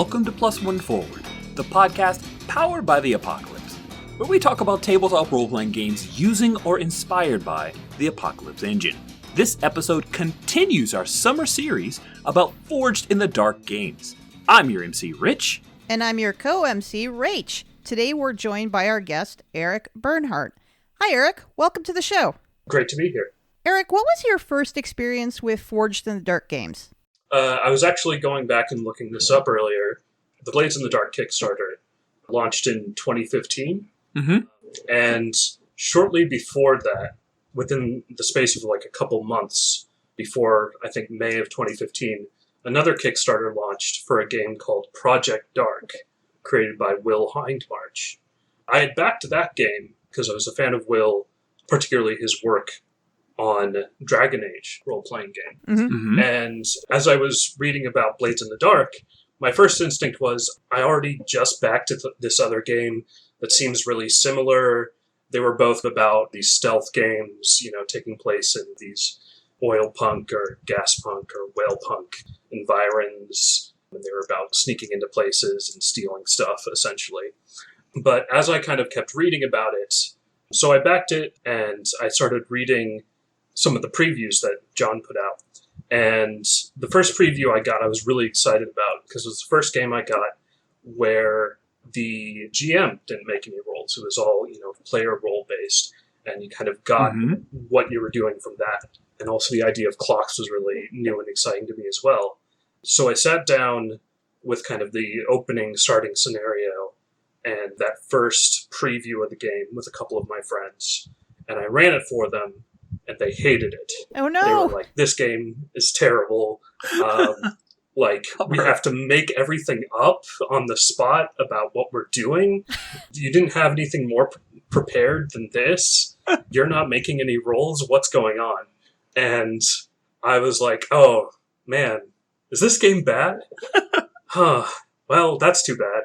Welcome to Plus One Forward, the podcast powered by the Apocalypse, where we talk about tabletop role-playing games using or inspired by the Apocalypse engine. This episode continues our summer series about Forged in the Dark games. I'm your MC, Rich. And I'm your co-MC, Rach. Today we're joined by our guest, Eric Bernhardt. Hi, Eric. Welcome to the show. Great to be here. Eric, what was your first experience with Forged in the Dark games? I was actually going back and looking this up earlier. The Blades in the Dark Kickstarter launched in 2015. And shortly before that, within the space of like a couple months before, I think, May of 2015, another Kickstarter launched for a game called Project Dark, created by Will Hindmarch. I had backed that game because I was a fan of Will, particularly his work on Dragon Age role-playing game. And as I was reading about Blades in the Dark, my first instinct was, I already just backed this other game that seems really similar. They were both about these stealth games, taking place in these oil punk or gas punk or whale punk environs. And they were about sneaking into places and stealing stuff, essentially. But as I kind of kept reading about it, so I backed it and I started reading some of the previews that John put out. And the first preview I got, I was really excited about because it was the first game I got where the GM didn't make any rolls. It was all, player role based, and you kind of got what you were doing from that. And also the idea of clocks was really new and exciting to me as well. So I sat down with kind of the opening starting scenario and that first preview of the game with a couple of my friends, and I ran it for them. And they hated it. Oh, no. They were like, this game is terrible. We have to make everything up on the spot about what we're doing. You didn't have anything more prepared than this. You're not making any rolls. What's going on? And I was like, oh, man, is this game bad? Well, that's too bad.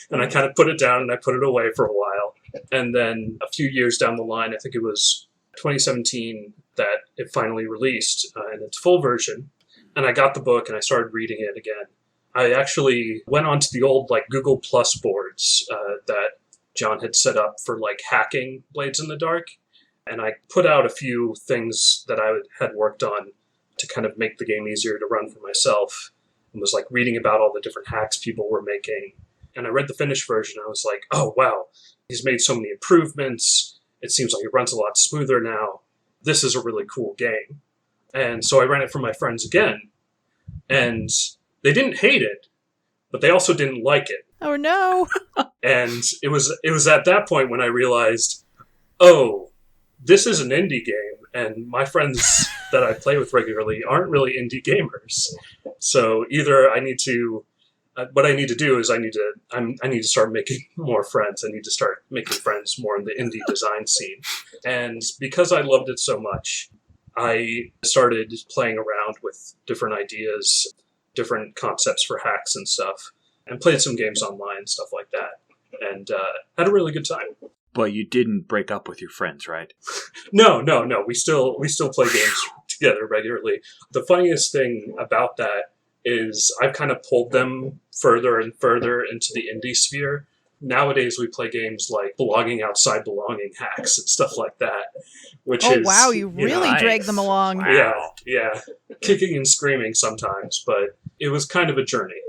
And I kind of put it down and I put it away for a while. And then a few years down the line, I think it was 2017 that it finally released in its full version. And I got the book and I started reading it again. I actually went onto the old Google Plus boards that John had set up for hacking Blades in the Dark. And I put out a few things that I had worked on to kind of make the game easier to run for myself. And was reading about all the different hacks people were making. And I read the finished version. I was like, oh, wow, he's made so many improvements. It seems like it runs a lot smoother now. This is a really cool game. And so I ran it for my friends again. And they didn't hate it, but they also didn't like it. Oh, no. And it was at that point when I realized, oh, this is an indie game. And my friends that I play with regularly aren't really indie gamers. So either I need to... what I need to do is I need to start making more friends. I need to start making friends more in the indie design scene. And because I loved it so much, I started playing around with different ideas, different concepts for hacks and stuff, and played some games online and stuff like that. And had a really good time. But you didn't break up with your friends, right? No. We still play games together regularly. The funniest thing about that is I've kind of pulled them further and further into the indie sphere. Nowadays, we play games like Belonging Outside Belonging hacks and stuff like that, which is... Oh, wow, you really dragged them along. Wow. Yeah. Kicking and screaming sometimes, but it was kind of a journey.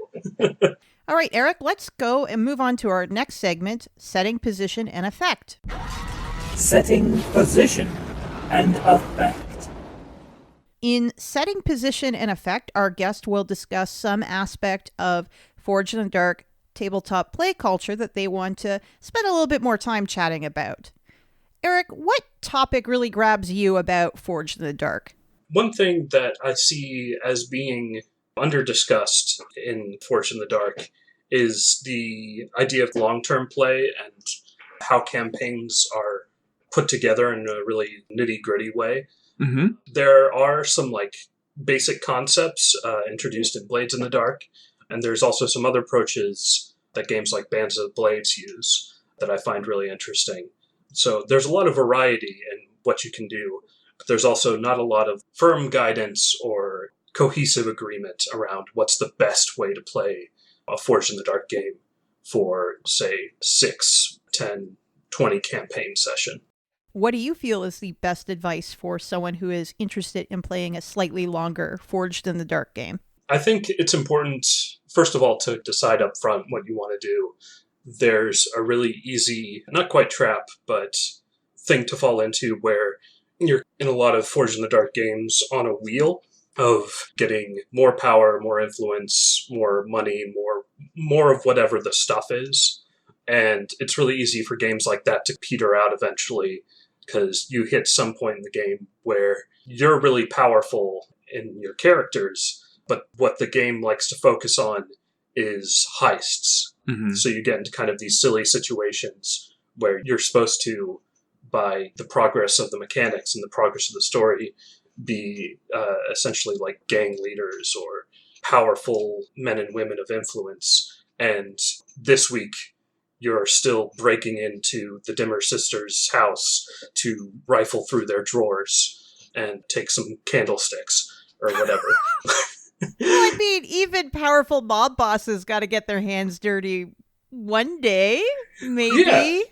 All right, Eric, let's go and move on to our next segment, Setting, Position, and Effect. Setting, Position, and Effect. In Setting, Position, and Effect, our guest will discuss some aspect of Forged in the Dark tabletop play culture that they want to spend a little bit more time chatting about. Eric, what topic really grabs you about Forged in the Dark? One thing that I see as being under-discussed in Forged in the Dark is the idea of long-term play and how campaigns are put together in a really nitty-gritty way. There are some basic concepts introduced in Blades in the Dark, and there's also some other approaches that games like Bands of Blades use that I find really interesting. So there's a lot of variety in what you can do, but there's also not a lot of firm guidance or cohesive agreement around what's the best way to play a Forged in the Dark game for, say, 6, 10, 20 campaign session. What do you feel is the best advice for someone who is interested in playing a slightly longer Forged in the Dark game? I think it's important, first of all, to decide up front what you want to do. There's a really easy, not quite trap, but thing to fall into where you're in a lot of Forged in the Dark games on a wheel of getting more power, more influence, more money, more of whatever the stuff is. And it's really easy for games like that to peter out eventually, because you hit some point in the game where you're really powerful in your characters, but what the game likes to focus on is heists. Mm-hmm. So you get into kind of these silly situations where you're supposed to, by the progress of the mechanics and the progress of the story, be essentially like gang leaders or powerful men and women of influence. And this week, you're still breaking into the Dimmer sisters' house to rifle through their drawers and take some candlesticks or whatever. Well, I mean, even powerful mob bosses got to get their hands dirty one day, maybe.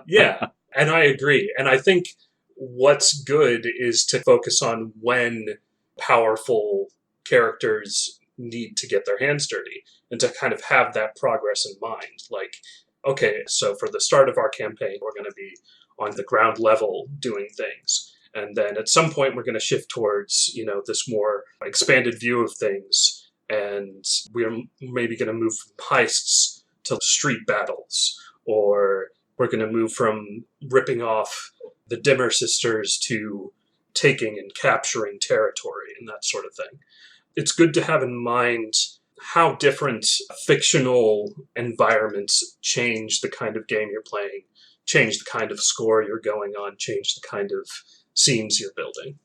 Yeah, and I agree. And I think what's good is to focus on when powerful characters need to get their hands dirty and to kind of have that progress in mind. Like, okay, so for the start of our campaign, we're going to be on the ground level doing things. And then at some point, we're going to shift towards, this more expanded view of things. And we're maybe going to move from heists to street battles. Or we're going to move from ripping off the Dimmer sisters to taking and capturing territory and that sort of thing. It's good to have in mind how different fictional environments change the kind of game you're playing, change the kind of score you're going on, change the kind of scenes you're building.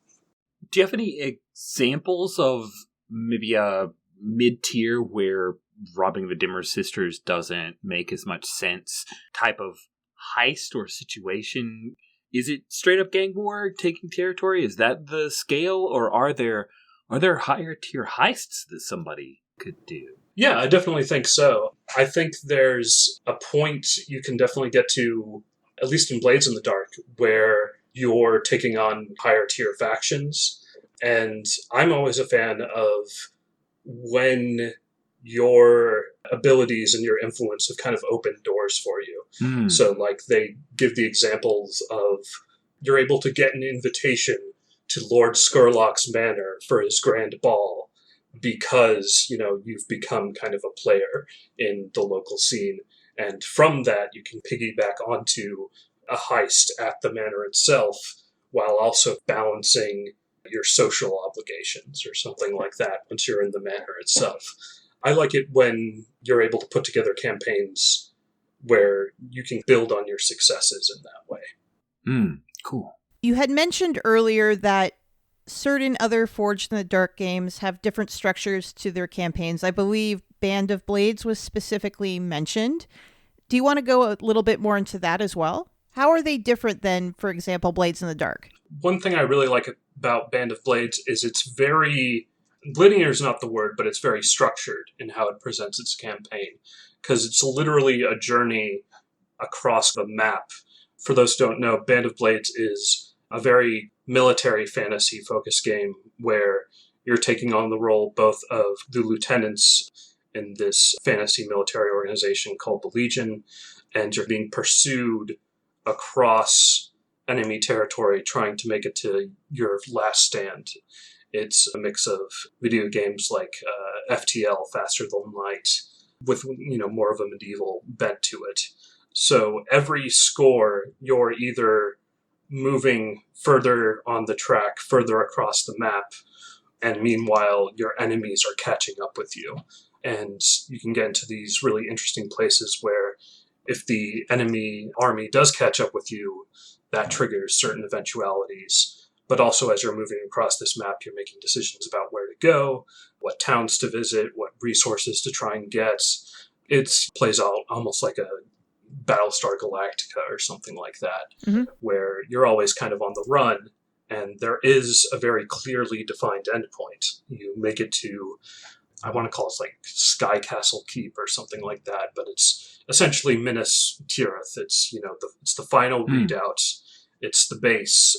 Do you have any examples of maybe a mid-tier where robbing the Dimmer sisters doesn't make as much sense type of heist or situation? Is it straight up gang war, taking territory? Is that the scale, or are there higher tier heists that somebody could do? Yeah, I definitely think so. I think there's a point you can definitely get to, at least in Blades in the Dark, where you're taking on higher tier factions. And I'm always a fan of when your abilities and your influence have kind of opened doors for you. Mm. So like they give the examples of you're able to get an invitation to Lord Skurlock's manor for his grand ball because, you've become kind of a player in the local scene. And from that, you can piggyback onto a heist at the manor itself while also balancing your social obligations or something like that once you're in the manor itself. I like it when you're able to put together campaigns where you can build on your successes in that way. Cool. You had mentioned earlier that certain other Forged in the Dark games have different structures to their campaigns. I believe Band of Blades was specifically mentioned. Do you want to go a little bit more into that as well? How are they different than, for example, Blades in the Dark? One thing I really like about Band of Blades is it's very... linear is not the word, but it's very structured in how it presents its campaign, because it's literally a journey across the map. For those who don't know, Band of Blades is a very military fantasy focused game where you're taking on the role both of the lieutenants in this fantasy military organization called the Legion, and you're being pursued across enemy territory trying to make it to your last stand. It's a mix of video games like FTL, Faster Than Light, with more of a medieval bent to it. So every score, you're either moving further on the track, further across the map, and meanwhile your enemies are catching up with you. And you can get into these really interesting places where if the enemy army does catch up with you, that triggers certain eventualities. But also as you're moving across this map, you're making decisions about where to go, what towns to visit, what resources to try and get. It plays out almost like a Battlestar Galactica or something like that, where you're always kind of on the run, and there is a very clearly defined endpoint. You make it to I want to call it like Sky Castle Keep or something like that, but it's essentially Minas Tirith. It's, it's the final redoubt. It's the base.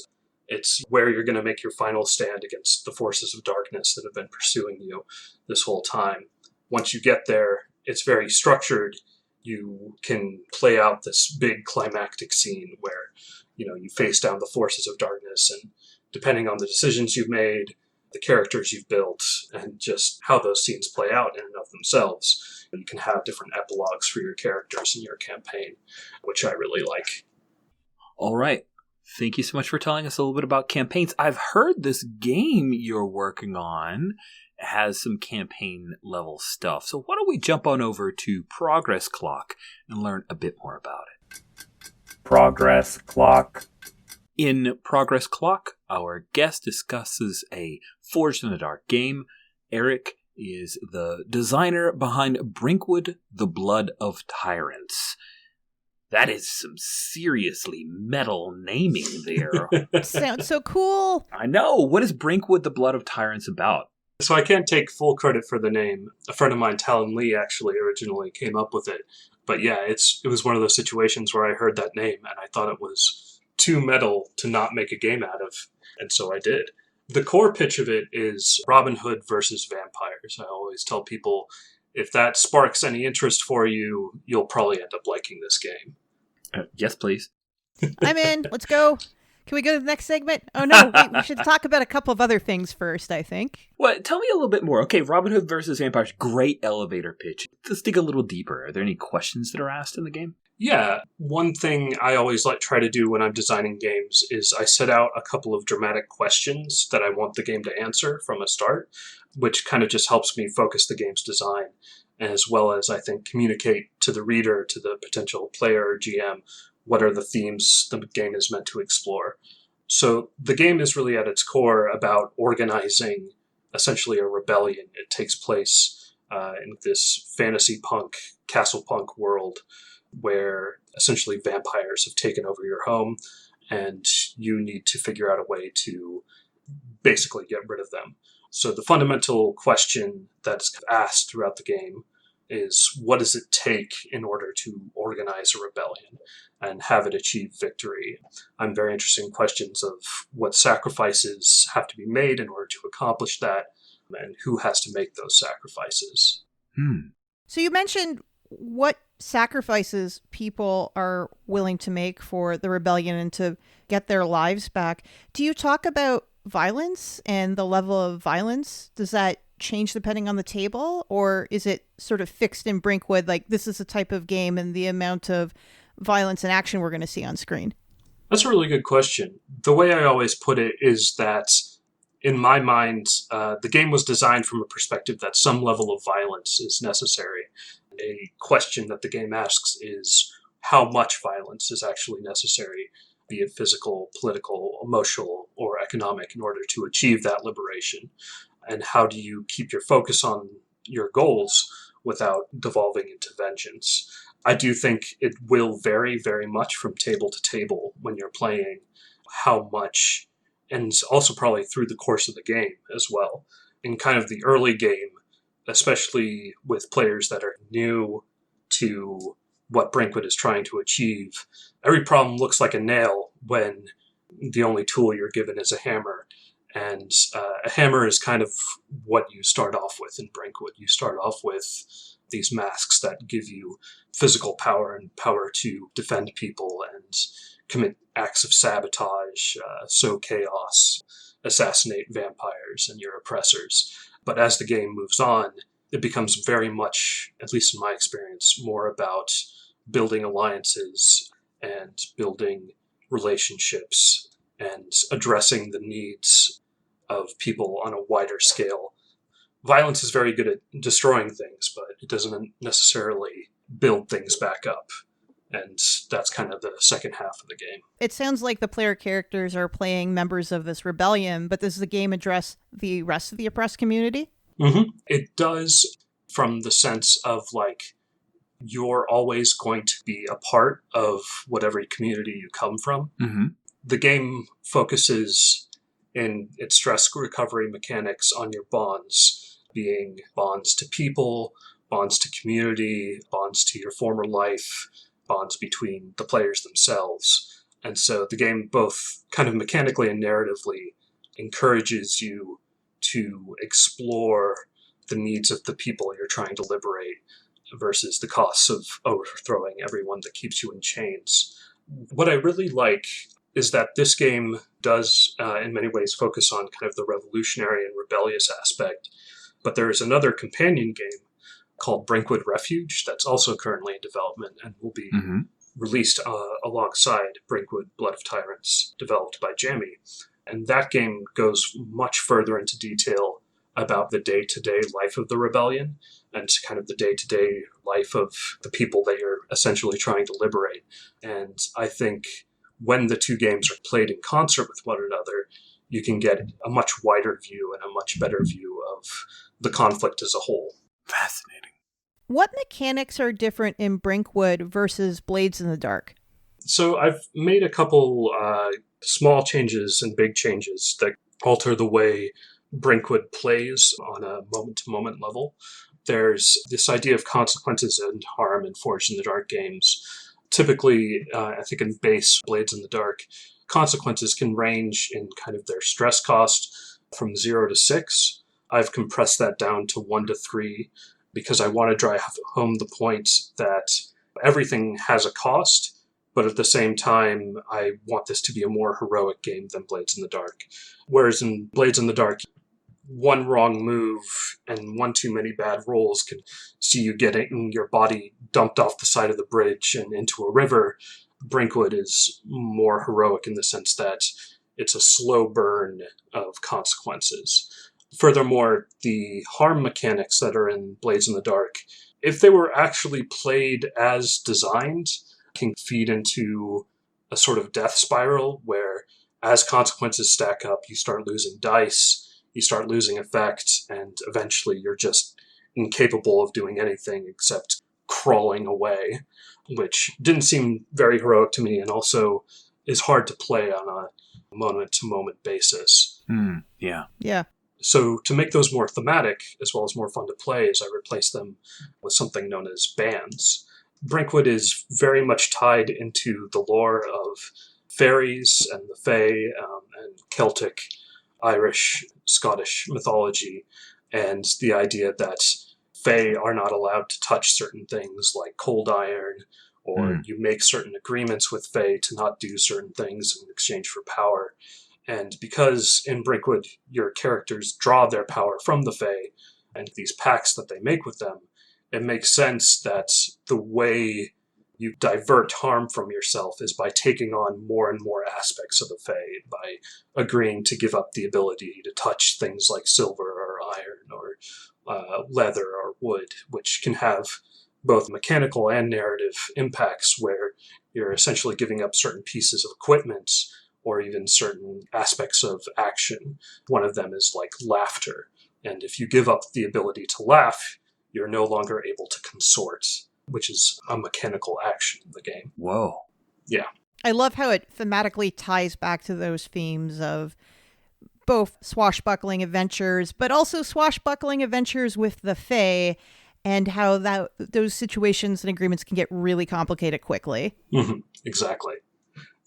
It's where you're going to make your final stand against the forces of darkness that have been pursuing you this whole time. Once you get there, it's very structured. You can play out this big climactic scene where, you face down the forces of darkness, and depending on the decisions you've made, the characters you've built, and just how those scenes play out in and of themselves, you can have different epilogues for your characters in your campaign, which I really like. All right. Thank you so much for telling us a little bit about campaigns. I've heard this game you're working on has some campaign level stuff. So why don't we jump on over to Progress Clock and learn a bit more about it. Progress Clock. In Progress Clock, our guest discusses a Forged in the Dark game. Eric is the designer behind Brinkwood, The Blood of Tyrants. That is some seriously metal naming there. Sounds so cool. I know. What is Brinkwood, The Blood of Tyrants about? So I can't take full credit for the name. A friend of mine, Talon Lee, actually originally came up with it. But yeah, it was one of those situations where I heard that name and I thought it was too metal to not make a game out of. And so I did. The core pitch of it is Robin Hood versus vampires. I always tell people, if that sparks any interest for you, you'll probably end up liking this game. Yes, please. I'm in. Let's go. Can we go to the next segment? Oh, no. Wait, we should talk about a couple of other things first, I think. Well, tell me a little bit more. Okay, Robin Hood versus vampires. Great elevator pitch. Let's dig a little deeper. Are there any questions that are asked in the game? Yeah. One thing I always try to do when I'm designing games is I set out a couple of dramatic questions that I want the game to answer from a start, which kind of just helps me focus the game's design, as well as, I think, communicate to the reader, to the potential player or GM, what are the themes the game is meant to explore. So the game is really at its core about organizing essentially a rebellion. It takes place in this fantasy punk, castle punk world where essentially vampires have taken over your home and you need to figure out a way to basically get rid of them. So the fundamental question that's asked throughout the game is, what does it take in order to organize a rebellion and have it achieve victory? I'm very interested in questions of what sacrifices have to be made in order to accomplish that, and who has to make those sacrifices. So you mentioned what sacrifices people are willing to make for the rebellion and to get their lives back. Do you talk about violence and the level of violence? Does that change depending on the table, or is it sort of fixed in Brinkwood, like this is a type of game and the amount of violence and action we're going to see on screen? That's a really good question. The way I always put it is that in my mind, the game was designed from a perspective that some level of violence is necessary. A question that the game asks is how much violence is actually necessary, be it physical, political, emotional, or economic, in order to achieve that liberation. And how do you keep your focus on your goals without devolving into vengeance? I do think it will vary very much from table to table when you're playing how much, and also probably through the course of the game as well. In kind of the early game, especially with players that are new to what Brinkwood is trying to achieve, every problem looks like a nail when the only tool you're given is a hammer. And a hammer is kind of what you start off with in Brinkwood. You start off with these masks that give you physical power and power to defend people and commit acts of sabotage, sow chaos, assassinate vampires and your oppressors. But as the game moves on, it becomes very much, at least in my experience, more about building alliances and building relationships and addressing the needs of people on a wider scale. Violence is very good at destroying things, but it doesn't necessarily build things back up. And that's kind of the second half of the game. It sounds like the player characters are playing members of this rebellion, but does the game address the rest of the oppressed community? Mm-hmm. It does, from the sense of you're always going to be a part of whatever community you come from. Mm-hmm. The game focuses in its stress recovery mechanics on your bonds. being bonds to people, bonds to community, bonds to your former life, bonds between the players themselves. And so the game, both kind of mechanically and narratively, encourages you to explore the needs of the people you're trying to liberate versus the costs of overthrowing everyone that keeps you in chains. What I really like is that this game does, in many ways, focus on kind of the revolutionary and rebellious aspect. But there is another companion game called Brinkwood Refuge that's also currently in development and will be released alongside Brinkwood Blood of Tyrants, developed by Jammy. And that game goes much further into detail about the day-to-day life of the rebellion and kind of the day-to-day life of the people that you're essentially trying to liberate. And I think when the two games are played in concert with one another, you can get a much wider view and a much better view of the conflict as a whole. Fascinating. What mechanics are different in Brinkwood versus Blades in the Dark? So I've made a couple small changes and big changes that alter the way Brinkwood plays on a moment-to-moment level. There's this idea of consequences and harm in Forged in the Dark games. Typically, I think in base Blades in the Dark, consequences can range in kind of their stress cost from 0 to 6. I've compressed that down to 1 to 3 because I want to drive home the point that everything has a cost, but at the same time, I want this to be a more heroic game than Blades in the Dark. Whereas in Blades in the Dark, one wrong move and one too many bad rolls can see you getting your body dumped off the side of the bridge and into a river. Brinkwood is more heroic in the sense that it's a slow burn of consequences. Furthermore, the harm mechanics that are in Blades in the Dark, if they were actually played as designed, can feed into a sort of death spiral where as consequences stack up, you start losing dice, you start losing effect, and eventually you're just incapable of doing anything except crawling away, which didn't seem very heroic to me and also is hard to play on a moment-to-moment basis. Yeah. Yeah. So to make those more thematic, as well as more fun to play, is I replace them with something known as bands. Brinkwood is very much tied into the lore of fairies and the Fae and Celtic, Irish, Scottish mythology, and the idea that Fae are not allowed to touch certain things like cold iron, or you make certain agreements with Fae to not do certain things in exchange for power. And because in Brinkwood your characters draw their power from the Fae and these pacts that they make with them, it makes sense that the way you divert harm from yourself is by taking on more and more aspects of the Fae, by agreeing to give up the ability to touch things like silver or iron or leather or wood, which can have both mechanical and narrative impacts where you're essentially giving up certain pieces of equipment or even certain aspects of action. One of them is like laughter. And if you give up the ability to laugh, you're no longer able to consort, which is a mechanical action in the game. Whoa. Yeah. I love how it thematically ties back to those themes of both swashbuckling adventures, but also swashbuckling adventures with the Fae, and how those situations and agreements can get really complicated quickly. Exactly.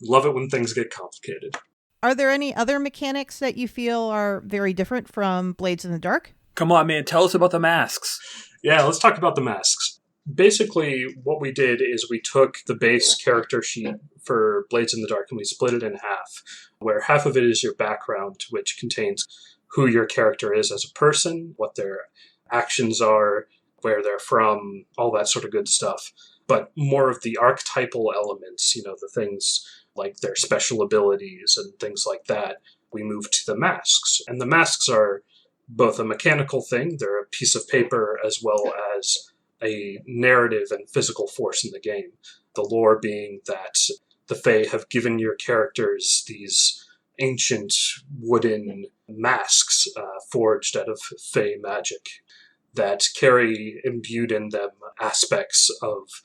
Love it when things get complicated. Are there any other mechanics that you feel are very different from Blades in the Dark? Come on, man. Tell us about the masks. Yeah, let's talk about the masks. Basically, what we did is we took the base character sheet for Blades in the Dark and we split it in half, where half of it is your background, which contains who your character is as a person, what their actions are, where they're from, all that sort of good stuff. But more of the archetypal elements, the things like their special abilities and things like that, we moved to the masks. And the masks are both a mechanical thing, they're a piece of paper, as well as a narrative and physical force in the game. The lore being that the Fae have given your characters these ancient wooden masks forged out of Fae magic that carry imbued in them aspects of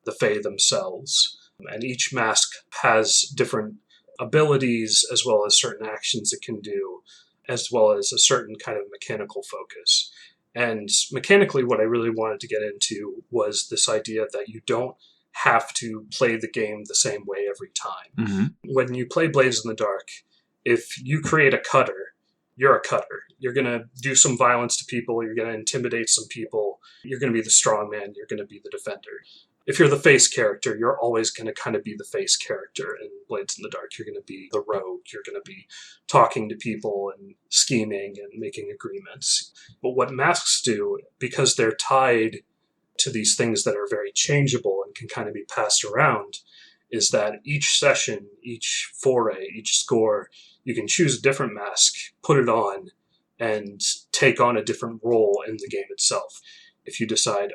the Fae themselves. And each mask has different abilities as well as certain actions it can do, as well as a certain kind of mechanical focus. And mechanically, what I really wanted to get into was this idea that you don't have to play the game the same way every time. Mm-hmm. When you play Blades in the Dark, if you create a cutter, you're a cutter. You're going to do some violence to people. You're going to intimidate some people. You're going to be the strong man. You're going to be the defender. If you're the face character, you're always going to kind of be the face character in Blades in the Dark. You're going to be the rogue. You're going to be talking to people and scheming and making agreements. But what masks do, because they're tied to these things that are very changeable and can kind of be passed around, is that each session, each foray, each score, you can choose a different mask, put it on, and take on a different role in the game itself. If you decide,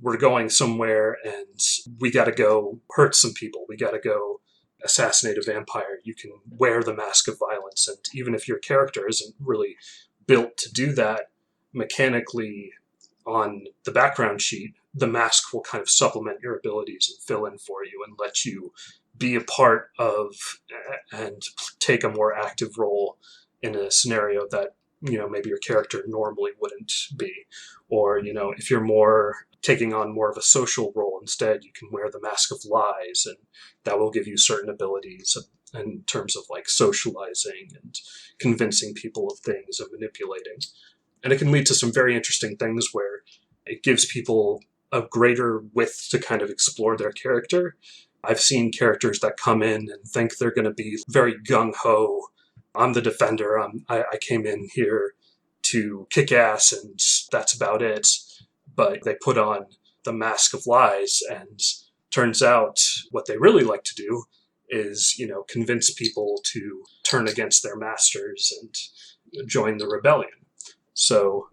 we're going somewhere and we got to go hurt some people, we got to go assassinate a vampire, you can wear the mask of violence. And even if your character isn't really built to do that, mechanically on the background sheet, the mask will kind of supplement your abilities and fill in for you and let you be a part of and take a more active role in a scenario that, maybe your character normally wouldn't be. Or, if you're more taking on more of a social role instead, you can wear the mask of lies, and that will give you certain abilities in terms of like socializing and convincing people of things and manipulating. And it can lead to some very interesting things where it gives people a greater width to kind of explore their character. I've seen characters that come in and think they're going to be very gung-ho. I'm the defender. I came in here to kick ass, and that's about it. But they put on the mask of lies, and turns out what they really like to do is, convince people to turn against their masters and join the rebellion. So,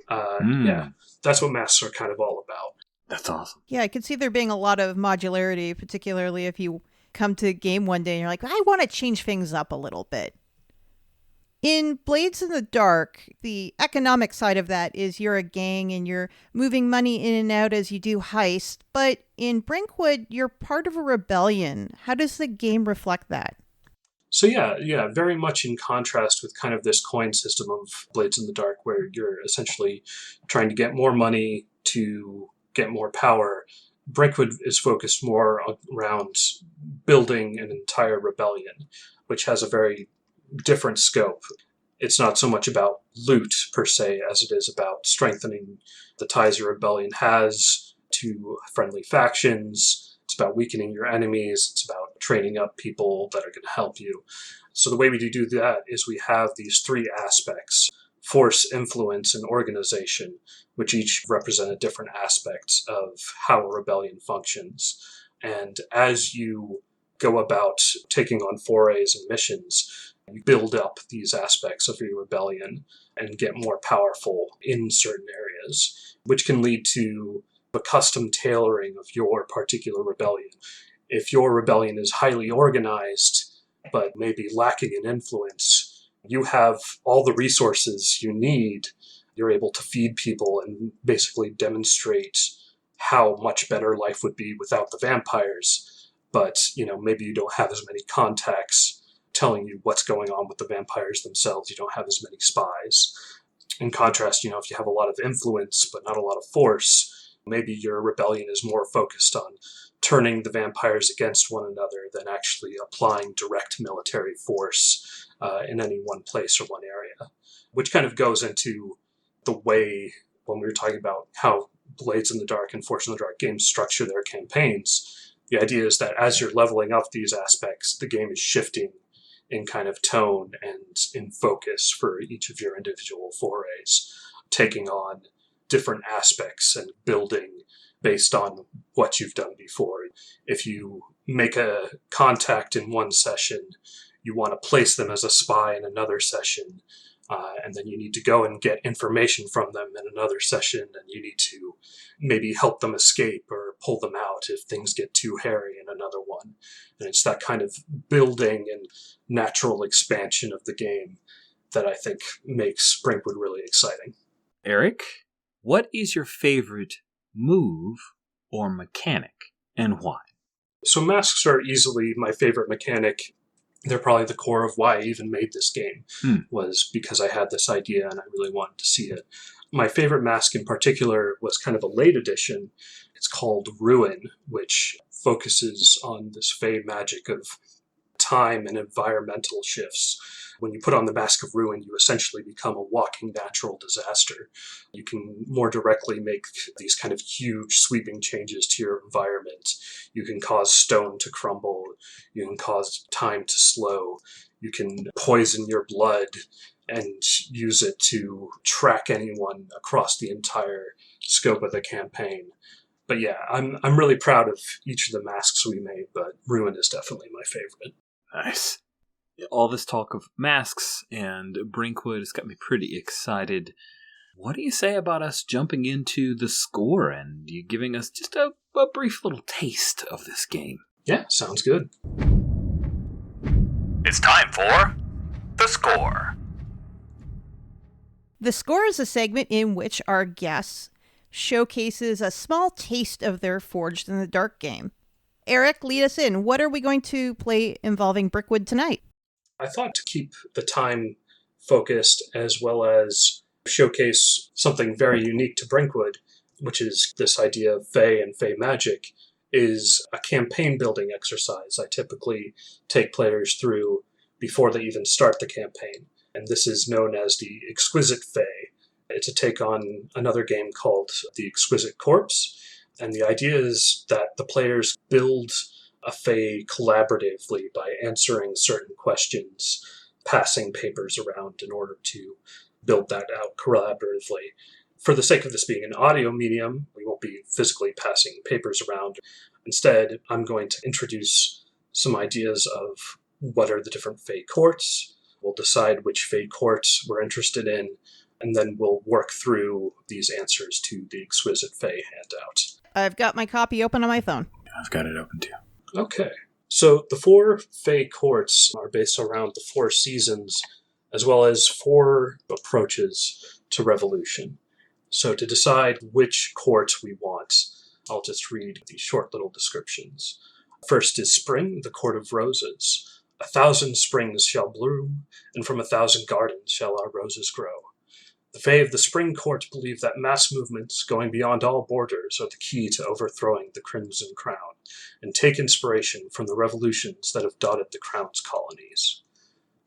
that's what masks are kind of all about. That's awesome. Yeah, I could see there being a lot of modularity, particularly if you come to a game one day and you're like, I want to change things up a little bit. In Blades in the Dark, the economic side of that is you're a gang and you're moving money in and out as you do heists. But in Brinkwood, you're part of a rebellion. How does the game reflect that? So yeah, very much in contrast with kind of this coin system of Blades in the Dark, where you're essentially trying to get more money to get more power. Brinkwood is focused more around building an entire rebellion, which has a very different scope. It's not so much about loot per se as it is about strengthening the ties your rebellion has to friendly factions. It's about weakening your enemies. It's about training up people that are going to help you. So the way we do that is we have these three aspects: force, influence, and organization, which each represent a different aspect of how a rebellion functions. And as you go about taking on forays and missions, you build up these aspects of your rebellion and get more powerful in certain areas, which can lead to a custom tailoring of your particular rebellion. If your rebellion is highly organized, but maybe lacking in influence, you have all the resources you need. You're able to feed people and basically demonstrate how much better life would be without the vampires. But, maybe you don't have as many contacts telling you what's going on with the vampires themselves. You don't have as many spies. In contrast, if you have a lot of influence but not a lot of force, maybe your rebellion is more focused on turning the vampires against one another than actually applying direct military force in any one place or one area, which kind of goes into the way when we were talking about how Blades in the Dark and Force in the Dark games structure their campaigns. The idea is that as you're leveling up these aspects, the game is shifting in kind of tone and in focus for each of your individual forays, taking on different aspects and building based on what you've done before. If you make a contact in one session, you want to place them as a spy in another session, and then you need to go and get information from them in another session, and you need to maybe help them escape or pull them out if things get too hairy in another one. And it's that kind of building and natural expansion of the game that I think makes Brinkwood really exciting. Eric, what is your favorite move or mechanic, and why? So masks are easily my favorite mechanic. They're probably the core of why I even made this game, was because I had this idea and I really wanted to see it. My favorite mask in particular was kind of a late edition. It's called Ruin, which focuses on this fey magic of time and environmental shifts. When you put on the Mask of Ruin, you essentially become a walking natural disaster. You can more directly make these kind of huge sweeping changes to your environment. You can cause stone to crumble. You can cause time to slow. You can poison your blood and use it to track anyone across the entire scope of the campaign. But yeah, I'm really proud of each of the masks we made, but Ruin is definitely my favorite. Nice. All this talk of masks and Brinkwood has got me pretty excited. What do you say about us jumping into the score and you giving us just a brief little taste of this game? Yeah, sounds good. It's time for the score. The score is a segment in which our guests showcases a small taste of their Forged in the Dark game. Eric, lead us in. What are we going to play involving Brinkwood tonight? I thought to keep the time focused as well as showcase something very unique to Brinkwood, which is this idea of Fey and Fey magic, is a campaign building exercise I typically take players through before they even start the campaign. And this is known as the Exquisite Fey. It's a take on another game called The Exquisite Corpse. And the idea is that the players build a Fey collaboratively by answering certain questions, passing papers around in order to build that out collaboratively. For the sake of this being an audio medium, we won't be physically passing papers around. Instead, I'm going to introduce some ideas of what are the different Fey courts. We'll decide which Fey courts we're interested in, and then we'll work through these answers to the Exquisite Fey handout. I've got my copy open on my phone. I've got it open too. Okay. So the 4 Fey courts are based around the 4 seasons, as well as 4 approaches to revolution. So to decide which court we want, I'll just read these short little descriptions. First is Spring, the Court of Roses. 1,000 springs shall bloom, and from 1,000 gardens shall our roses grow. The Fae of the Spring Court believe that mass movements going beyond all borders are the key to overthrowing the Crimson Crown, and take inspiration from the revolutions that have dotted the Crown's colonies.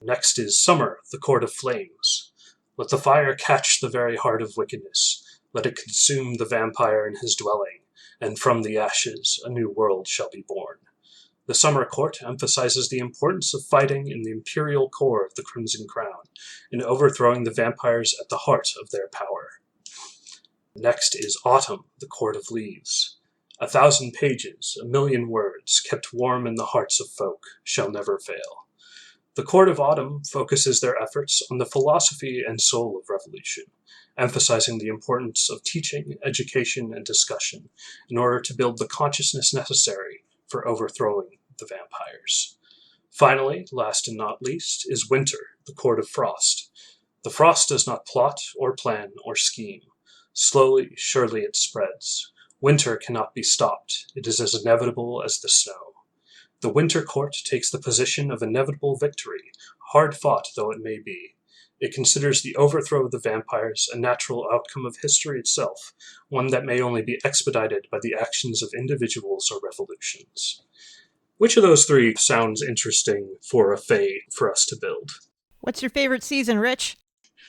Next is Summer, the Court of Flames. Let the fire catch the very heart of wickedness. Let it consume the vampire in his dwelling, and from the ashes a new world shall be born. The Summer Court emphasizes the importance of fighting in the imperial core of the Crimson Crown, and overthrowing the vampires at the heart of their power. Next is Autumn, the Court of Leaves. 1,000 pages, 1,000,000 words, kept warm in the hearts of folk, shall never fail. The Court of Autumn focuses their efforts on the philosophy and soul of revolution, emphasizing the importance of teaching, education, and discussion in order to build the consciousness necessary for overthrowing the vampires. Finally, last and not least, is Winter, the Court of Frost. The frost does not plot or plan or scheme. Slowly, surely it spreads. Winter cannot be stopped. It is as inevitable as the snow. The Winter Court takes the position of inevitable victory, hard fought though it may be. It considers the overthrow of the vampires a natural outcome of history itself, one that may only be expedited by the actions of individuals or revolutions. Which of those 3 sounds interesting for a Fae for us to build? What's your favorite season, Rich?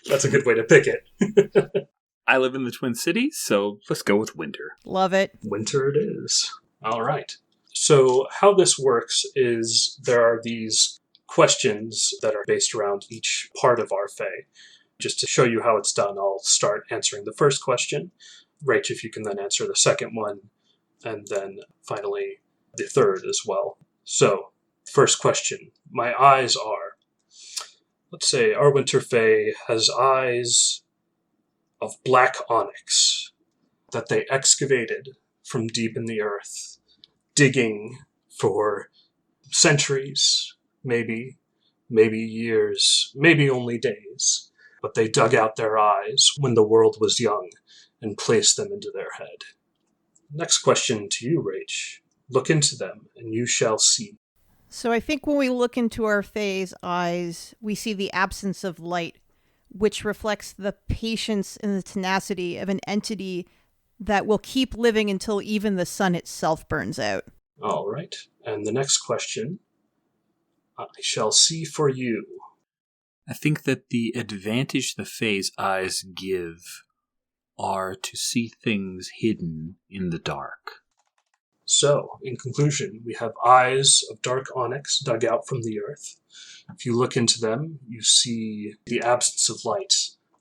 That's a good way to pick it. I live in the Twin Cities, so let's go with winter. Love it. Winter it is. All right. So how this works is there are these questions that are based around each part of our Fae. Just to show you how it's done, I'll start answering the first question. Rach, if you can then answer the second one, and then finally the third as well. So, first question. My eyes are, let's say our Winter Fae has eyes of black onyx that they excavated from deep in the earth, digging for centuries, maybe years, maybe only days. But they dug out their eyes when the world was young and placed them into their head. Next question to you, Rach. Look into them, and you shall see. So I think when we look into our Fae's eyes, we see the absence of light. which reflects the patience and the tenacity of an entity that will keep living until even the sun itself burns out. All right. And the next question, I shall see for you. I think that the advantage the Fae's eyes give are to see things hidden in the dark. So, in conclusion, we have eyes of dark onyx dug out from the earth. If you look into them, you see the absence of light,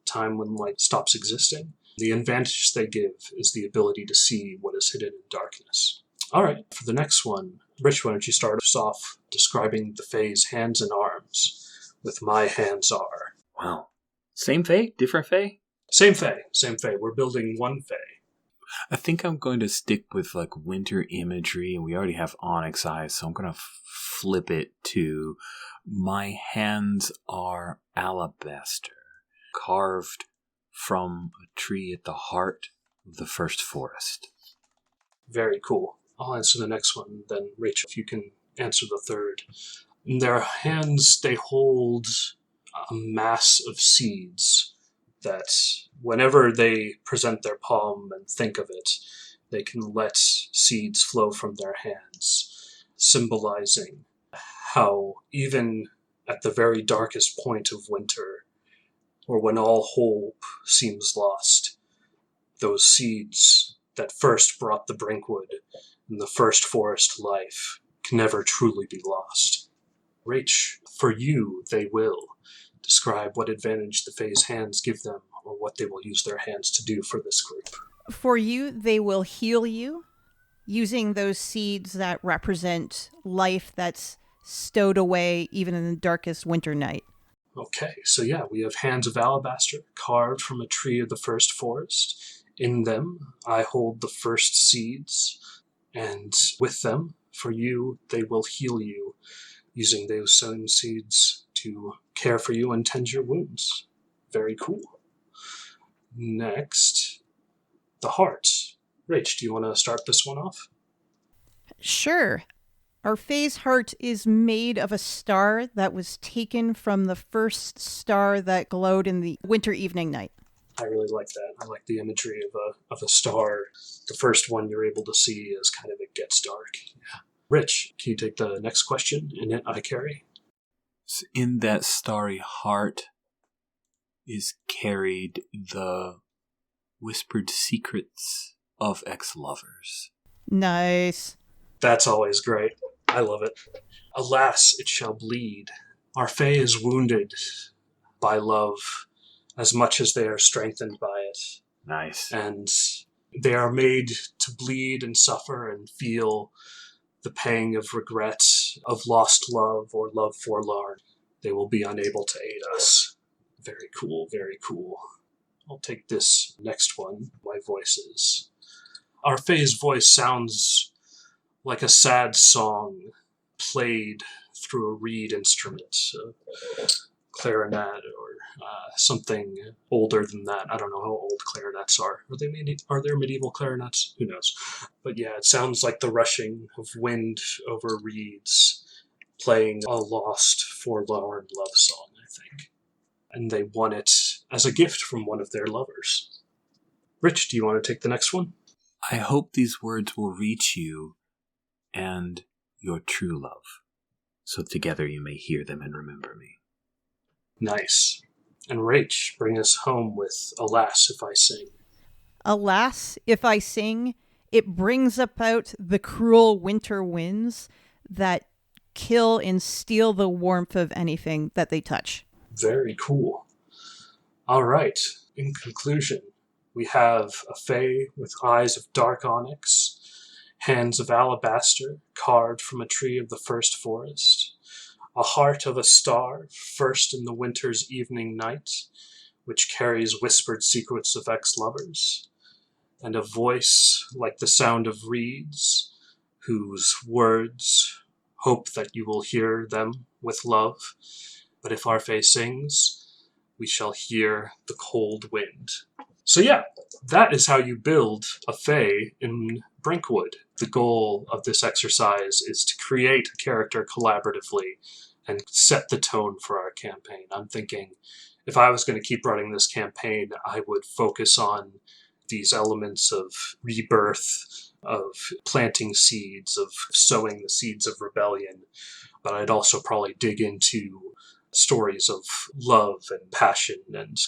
time when light stops existing. The advantage they give is the ability to see what is hidden in darkness. All right, for the next one, Rich, why don't you start us off describing the Fae's hands and arms with my hands are. Wow. Same Fae? Different Fae? Same Fae, same Fae. We're building one Fae. I think I'm going to stick with like winter imagery, and we already have onyx eyes, so I'm going to flip it to my hands are alabaster, carved from a tree at the heart of the first forest. Very cool. I'll answer the next one, then Rachel, if you can answer the third. In their hands, they hold a mass of seeds that whenever they present their palm and think of it, they can let seeds flow from their hands, symbolizing how even at the very darkest point of winter, or when all hope seems lost, those seeds that first brought the Brinkwood and the first forest life can never truly be lost. Rach, for you, they will. Describe what advantage the Fae's hands give them, or what they will use their hands to do for this group. For you, they will heal you using those seeds that represent life that's stowed away even in the darkest winter night. Okay, so yeah, we have hands of alabaster carved from a tree of the first forest. In them, I hold the first seeds, and with them, for you, they will heal you, using those same seeds to care for you and tend your wounds. Very cool. Next, the heart. Rach, do you want to start this one off? Sure. Our Fae's heart is made of a star that was taken from the first star that glowed in the winter evening night. I really like that. I like the imagery of a star. The first one you're able to see as kind of it gets dark. Yeah. Rich, can you take the next question? In it, I carry. In that starry heart is carried the whispered secrets of ex-lovers. Nice. That's always great. I love it. Alas, it shall bleed. Our Fae is wounded by love as much as they are strengthened by it. Nice. And they are made to bleed and suffer and feel the pang of regret, of lost love or love forlorn. They will be unable to aid us. Very cool, very cool. I'll take this next one. My voices. Our Fae's voice sounds like a sad song played through a reed instrument, a clarinet or something older than that. I don't know how old clarinets are. Are there medieval clarinets? Who knows? But yeah, it sounds like the rushing of wind over reeds, playing a lost, forlorn love song, I think. And they won it as a gift from one of their lovers. Rich, do you want to take the next one? I hope these words will reach you and your true love, so together you may hear them and remember me. Nice. And Rach, bring us home with Alas If I Sing. Alas, if I sing, it brings about the cruel winter winds that kill and steal the warmth of anything that they touch. Very cool. All right. In conclusion, we have a Fae with eyes of dark onyx, hands of alabaster carved from a tree of the first forest, a heart of a star, first in the winter's evening night, which carries whispered secrets of ex-lovers, and a voice like the sound of reeds, whose words hope that you will hear them with love. But if our Fae sings, we shall hear the cold wind. So yeah, that is how you build a Fae in Brinkwood. The goal of this exercise is to create a character collaboratively and set the tone for our campaign. I'm thinking if I was going to keep running this campaign, I would focus on these elements of rebirth, of planting seeds, of sowing the seeds of rebellion. But I'd also probably dig into stories of love and passion and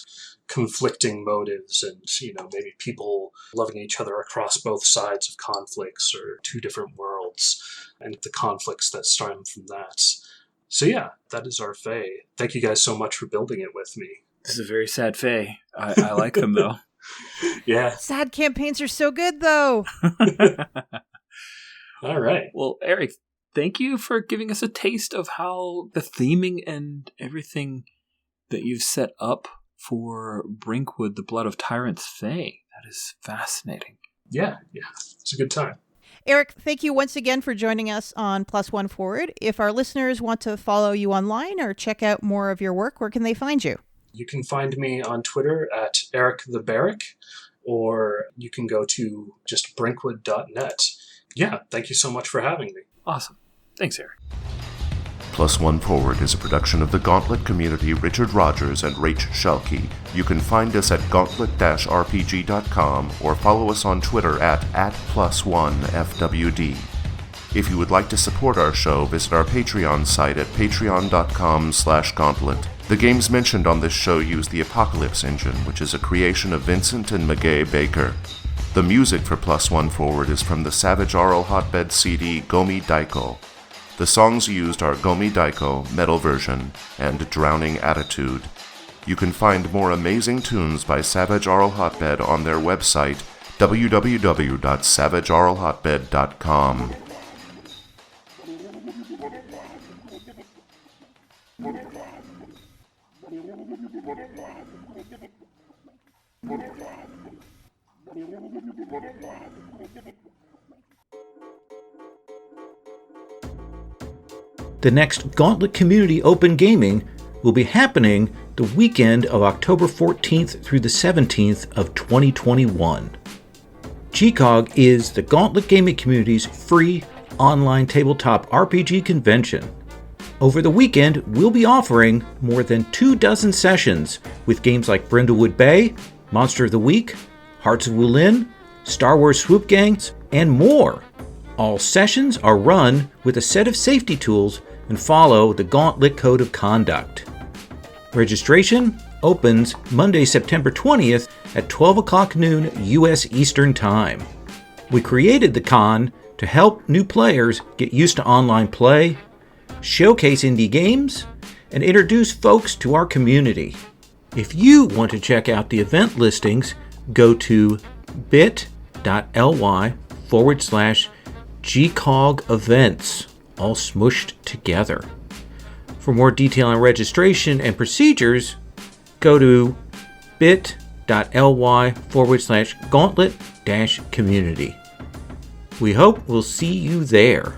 conflicting motives and, maybe people loving each other across both sides of conflicts or two different worlds and the conflicts that stem from that. So yeah, that is our Fae. Thank you guys so much for building it with me. This is a very sad Fae. I like them, though. Yeah. Sad campaigns are so good, though. All right. Well, Eric, thank you for giving us a taste of how the theming and everything that you've set up for Brinkwood, the Blood of Tyrants Fae. That is fascinating. Yeah. It's a good time. Eric, thank you once again for joining us on Plus One Forward. If our listeners want to follow you online or check out more of your work, where can they find you? You can find me on Twitter at Eric the Barrack, or you can go to just brinkwood.net. Yeah, thank you so much for having me. Awesome. Thanks, Eric. Plus One Forward is a production of the Gauntlet community, Richard Rogers and Rach Shelkey. You can find us at gauntlet-rpg.com or follow us on Twitter at @+1FWD. If you would like to support our show, visit our Patreon site at patreon.com/gauntlet. The games mentioned on this show use the Apocalypse engine, which is a creation of Vincent and Magay Baker. The music for Plus One Forward is from the Savage Aural Hotbed CD Gomi Daiko. The songs used are Gomi Daiko, Metal Version, and Drowning Attitude. You can find more amazing tunes by Savage Aural Hotbed on their website, www.savageauralhotbed.com. The next Gauntlet Community Open Gaming will be happening the weekend of October 14th through the 17th of 2021. GCOG is the Gauntlet Gaming Community's free online tabletop RPG convention. Over the weekend, we'll be offering more than 24 sessions with games like Brindlewood Bay, Monster of the Week, Hearts of Wulin, Star Wars Swoop Gangs, and more. All sessions are run with a set of safety tools and follow the Gauntlet Code of Conduct. Registration opens Monday, September 20th at 12 o'clock noon U.S. Eastern Time. We created the con to help new players get used to online play, showcase indie games, and introduce folks to our community. If you want to check out the event listings, go to bit.ly/GCOG events, all smushed together. For more detail on registration and procedures, go to bit.ly/gauntlet-community. We hope we'll see you there.